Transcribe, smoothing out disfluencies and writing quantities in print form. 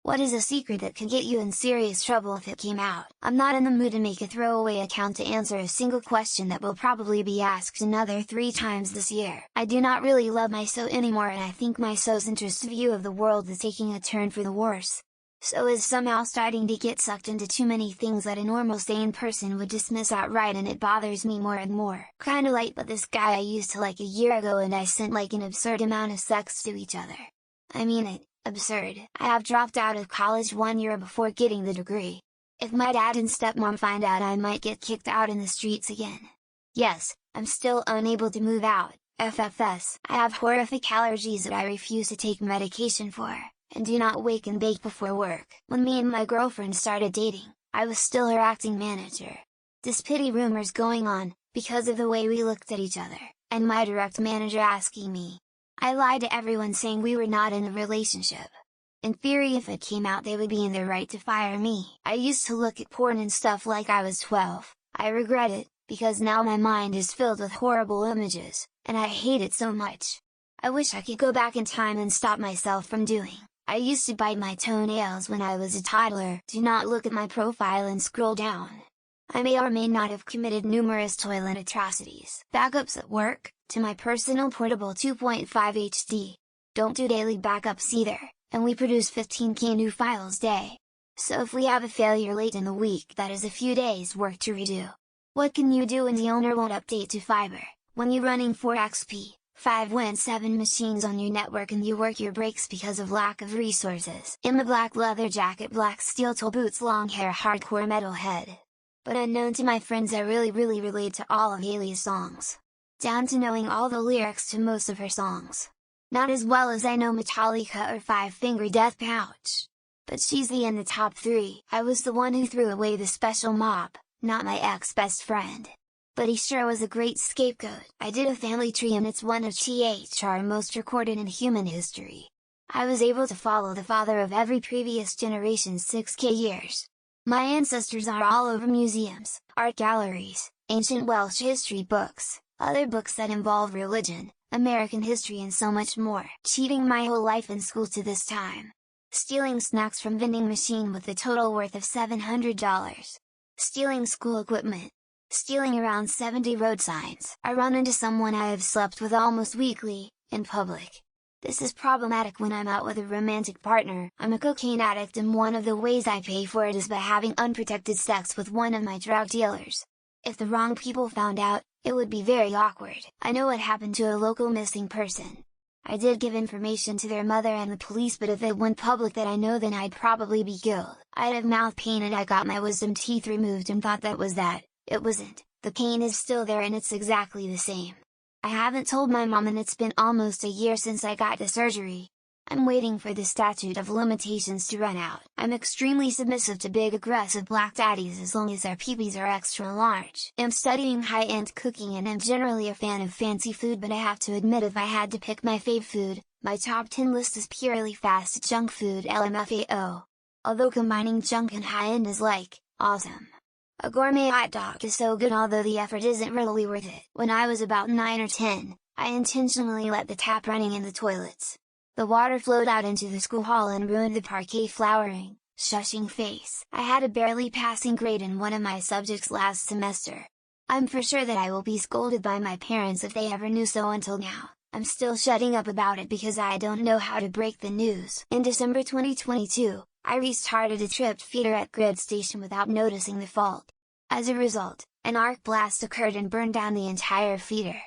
What is a secret that could get you in serious trouble if it came out? I'm not in the mood to make a throwaway account to answer a single question that will probably be asked another 3 times this year. I do not really love my So anymore, and I think my So's interest view of the world is taking a turn for the worse. So is somehow starting to get sucked into too many things that a normal sane person would dismiss outright, and it bothers me more and more. Kinda like but this guy I used to like a year ago, and I sent like an absurd amount of sex to each other. I mean it. Absurd. I have dropped out of college 1 year before getting the degree. If my dad and stepmom find out, I might get kicked out in the streets again. Yes, I'm still unable to move out, FFS. I have horrific allergies that I refuse to take medication for, and do not wake and bake before work. When me and my girlfriend started dating, I was still her acting manager. This pity rumors going on, because of the way we looked at each other, and my direct manager asking me. I lied to everyone saying we were not in a relationship. In theory, if it came out, they would be in their right to fire me. I used to look at porn and stuff like I was 12. I regret it, because now my mind is filled with horrible images, and I hate it so much. I wish I could go back in time and stop myself from doing. I used to bite my toenails when I was a toddler. Do not look at my profile and scroll down. I may or may not have committed numerous toilet atrocities. Backups at work, to my personal portable 2.5 HD. Don't do daily backups either, and we produce 15K new files day. So if we have a failure late in the week, that is a few days work to redo. What can you do when the owner won't update to fiber, when you're running 4xp, 5 Win 7 machines on your network, and you work your breaks because of lack of resources? In the black leather jacket, black steel toe boots, long hair, hardcore metalhead. But unknown to my friends, I really relate to all of Hailey's songs. Down to knowing all the lyrics to most of her songs. Not as well as I know Metallica or Five Finger Death Pouch. But she's in the top 3. I was the one who threw away the special mop, not my ex-best friend. But he sure was a great scapegoat. I did a family tree, and it's one of THR most recorded in human history. I was able to follow the father of every previous generation's 6K years. My ancestors are all over museums, art galleries, ancient Welsh history books, other books that involve religion, American history, and so much more. Cheating my whole life in school to this time. Stealing snacks from vending machine with a total worth of $700. Stealing school equipment. Stealing around 70 road signs. I run into someone I have slept with almost weekly, in public. This is problematic when I'm out with a romantic partner. I'm a cocaine addict, and one of the ways I pay for it is by having unprotected sex with one of my drug dealers. If the wrong people found out, it would be very awkward. I know what happened to a local missing person. I did give information to their mother and the police, but if it went public that I know, then I'd probably be killed. I'd have mouth pain, and I got my wisdom teeth removed and thought that was that. It wasn't. The pain is still there, and it's exactly the same. I haven't told my mom, and it's been almost a year since I got the surgery. I'm waiting for the statute of limitations to run out. I'm extremely submissive to big aggressive black daddies as long as their peepees are extra large. I'm studying high-end cooking, and I'm generally a fan of fancy food, but I have to admit, if I had to pick my fave food, my top 10 list is purely fast junk food, LMFAO. Although combining junk and high-end is like, awesome. A gourmet hot dog is so good, although the effort isn't really worth it. When I was about 9 or 10, I intentionally let the tap running in the toilets. The water flowed out into the school hall and ruined the parquet flowering, shushing face. I had a barely passing grade in one of my subjects last semester. I'm for sure that I will be scolded by my parents if they ever knew, so until now, I'm still shutting up about it because I don't know how to break the news. In December 2022, I restarted a tripped feeder at Grid Station without noticing the fault. As a result, an arc blast occurred and burned down the entire feeder.